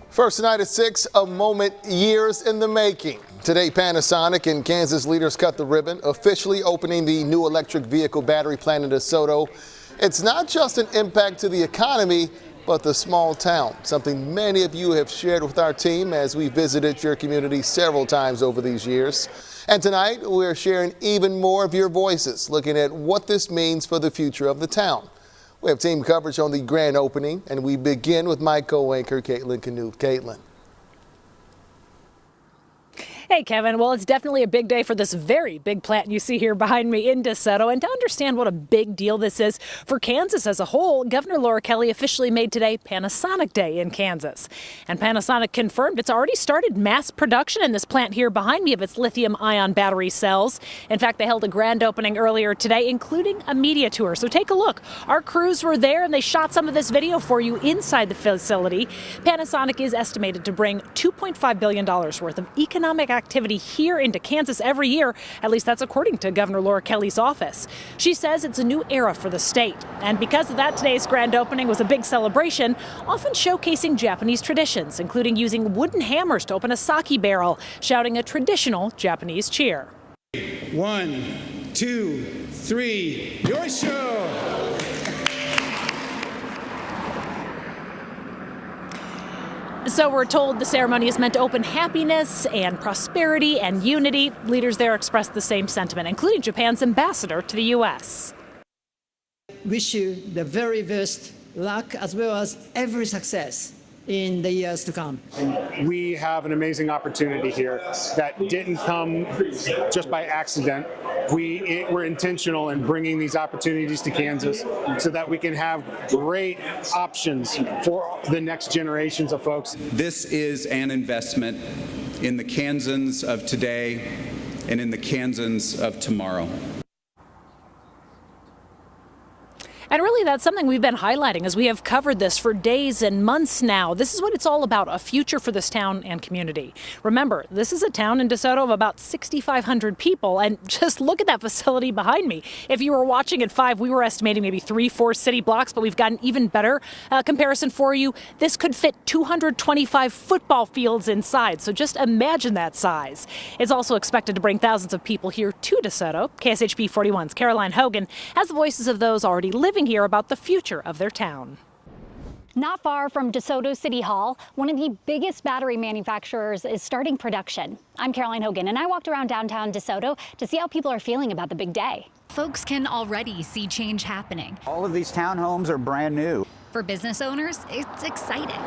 First tonight at 6, a moment years in the making. Today, Panasonic and Kansas leaders cut the ribbon, officially opening the new electric vehicle battery plant in Soto. It's not just an impact to the economy, but the small town, something many of you have shared with our team as we visited your community several times over these years. And tonight, we're sharing even more of your voices, looking at what this means for the future of the town. We have team coverage on the grand opening, and we begin with my co-anchor, Caitlin Canute. Caitlin. Hey, Kevin. Well, it's definitely a big day for this very big plant you see here behind me in DeSoto. And to understand what a big deal this is for Kansas as a whole, Governor Laura Kelly officially made today Panasonic Day in Kansas. And Panasonic confirmed it's already started mass production in this plant here behind me of its lithium-ion battery cells. In fact, they held a grand opening earlier today, including a media tour. So take a look. Our crews were there, and they shot some of this video for you inside the facility. Panasonic is estimated to bring $2.5 billion worth of economic activity here into Kansas every year. At least that's according to Governor Laura Kelly's office. She says it's a new era for the state. And because of that, today's grand opening was a big celebration, often showcasing Japanese traditions, including using wooden hammers to open a sake barrel, shouting a traditional Japanese cheer. 1, 2, 3, yoisho! So we're told the ceremony is meant to open happiness and prosperity and unity. Leaders there expressed the same sentiment, including Japan's ambassador to the U.S. Wish you the very best luck as well as every success in the years to come. We have an amazing opportunity here that didn't come just by accident. We're intentional in bringing these opportunities to Kansas so that we can have great options for the next generations of folks. This is an investment in the Kansans of today and in the Kansans of tomorrow. And really, that's something we've been highlighting as we have covered this for days and months now. This is what it's all about, a future for this town and community. Remember, this is a town in DeSoto of about 6,500 people, and just look at that facility behind me. If you were watching at 5, we were estimating maybe 3-4 city blocks, but we've got an even better comparison for you. This could fit 225 football fields inside, so just imagine that size. It's also expected to bring thousands of people here to DeSoto. KSHB 41's Caroline Hogan has the voices of those already living here about the future of their town. Not far from DeSoto City Hall, one of the biggest battery manufacturers is starting production. I'm Caroline Hogan, and I walked around downtown DeSoto to see how people are feeling about the big day. Folks can already see change happening. All of these townhomes are brand new. For business owners, it's exciting.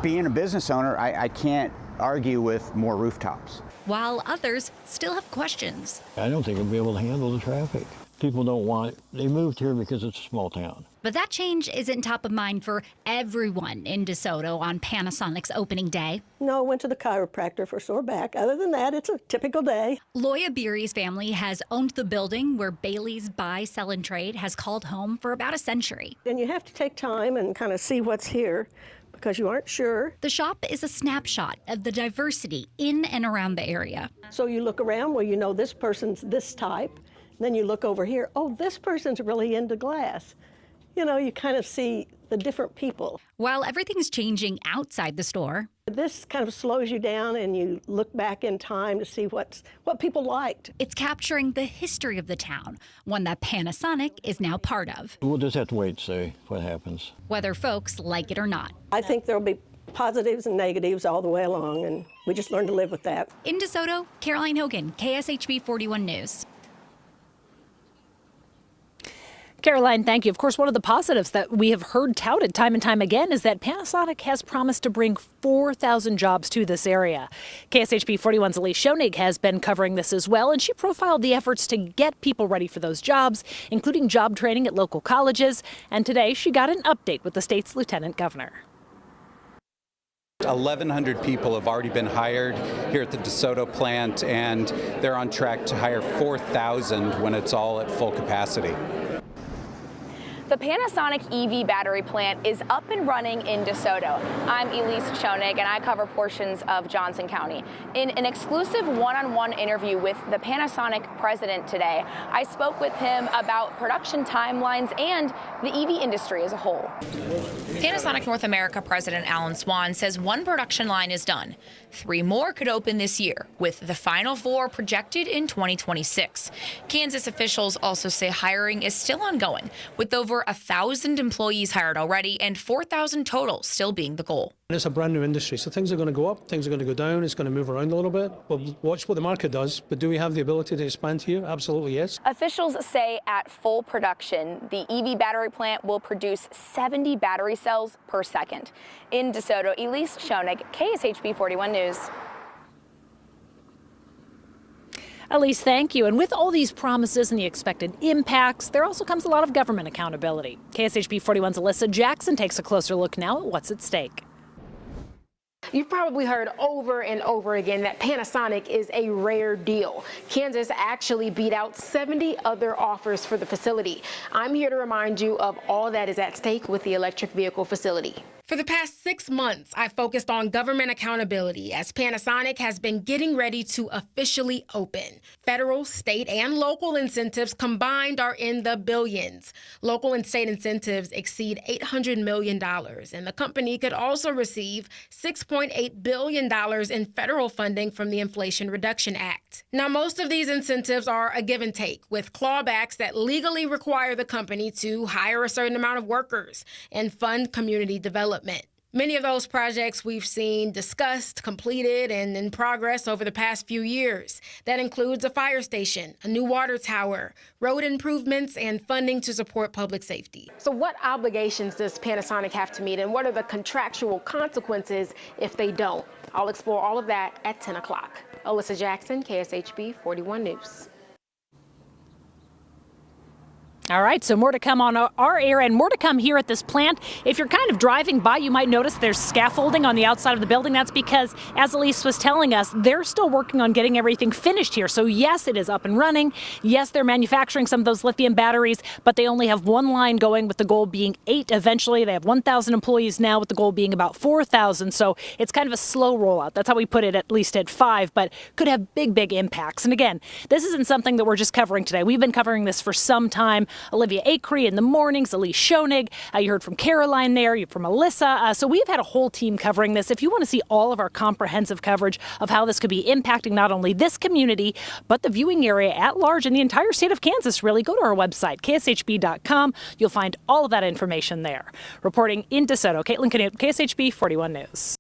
Being a business owner, I can't argue with more rooftops. While others still have questions. I don't think I'll be able to handle the traffic. People don't want it. They moved here because it's a small town. But that change isn't top of mind for everyone in DeSoto on Panasonic's opening day. No, I went to the chiropractor for sore back. Other than that, it's a typical day. Loya Beery's family has owned the building where Bailey's Buy, Sell, and Trade has called home for about a century. And you have to take time and kind of see what's here because you aren't sure. The shop is a snapshot of the diversity in and around the area. So you look around, well, you know this person's this type. Then you look over here, oh, this person's really into glass. You know, you kind of see the different people. While everything's changing outside the store, this kind of slows you down and you look back in time to see what people liked. It's capturing the history of the town, one that Panasonic is now part of. We'll just have to wait and see what happens. Whether folks like it or not. I think there'll be positives and negatives all the way along, and we just learn to live with that. In DeSoto, Caroline Hogan, KSHB 41 News. Caroline, thank you. Of course, one of the positives that we have heard touted time and time again is that Panasonic has promised to bring 4,000 jobs to this area. KSHB 41's Elise Schoenig has been covering this as well, and she profiled the efforts to get people ready for those jobs, including job training at local colleges. And today she got an update with the state's lieutenant governor. 1,100 people have already been hired here at the DeSoto plant, and they're on track to hire 4,000 when it's all at full capacity. The Panasonic EV battery plant is up and running in DeSoto. I'm Elise Schoenig, and I cover portions of Johnson County. In an exclusive one-on-one interview with the Panasonic president today, I spoke with him about production timelines and the EV industry as a whole. Panasonic North America President Alan Swan says one production line is done. 3 more could open this year, with the final 4 projected in 2026. Kansas officials also say hiring is still ongoing, with over 1,000 employees hired already and 4,000 total still being the goal. It's a brand new industry, so things are going to go up, things are going to go down, it's going to move around a little bit. We'll watch what the market does, but do we have the ability to expand here? Absolutely, yes. Officials say at full production, the EV battery plant will produce 70 battery cells per second. In DeSoto, Elise Schoenig, KSHB 41 News. Elise, thank you. And with all these promises and the expected impacts, there also comes a lot of government accountability. KSHB 41's Alyssa Jackson takes a closer look now at what's at stake. You've probably heard over and over again that Panasonic is a rare deal. Kansas actually beat out 70 other offers for the facility. I'm here to remind you of all that is at stake with the electric vehicle facility. For the past 6 months, I've focused on government accountability as Panasonic has been getting ready to officially open. Federal, state, and local incentives combined are in the billions. Local and state incentives exceed $800 million, and the company could also receive $6.8 billion in federal funding from the Inflation Reduction Act. Now, most of these incentives are a give and take, with clawbacks that legally require the company to hire a certain amount of workers and fund community development. Many of those projects we've seen discussed, completed, and in progress over the past few years. That includes a fire station, a new water tower, road improvements, and funding to support public safety. So what obligations does Panasonic have to meet, and what are the contractual consequences if they don't? I'll explore all of that at 10 o'clock. Alyssa Jackson, KSHB 41 News. All right, so more to come on our air and more to come here at this plant. If you're kind of driving by, you might notice there's scaffolding on the outside of the building. That's because, as Elise was telling us, they're still working on getting everything finished here. So yes, it is up and running. Yes, they're manufacturing some of those lithium batteries, but they only have 1 line going, with the goal being 8 eventually. They have 1,000 employees now, with the goal being about 4,000. So it's kind of a slow rollout. That's how we put it, at least at 5, but could have big, big impacts. And again, this isn't something that we're just covering today. We've been covering this for some time. Olivia Acree in the mornings, Elise Schoenig, you heard from Caroline there, you from Alyssa. So we've had a whole team covering this. If you want to see all of our comprehensive coverage of how this could be impacting not only this community, but the viewing area at large in the entire state of Kansas, really, go to our website, kshb.com. You'll find all of that information there. Reporting in DeSoto, Caitlin Canute, KSHB 41 News.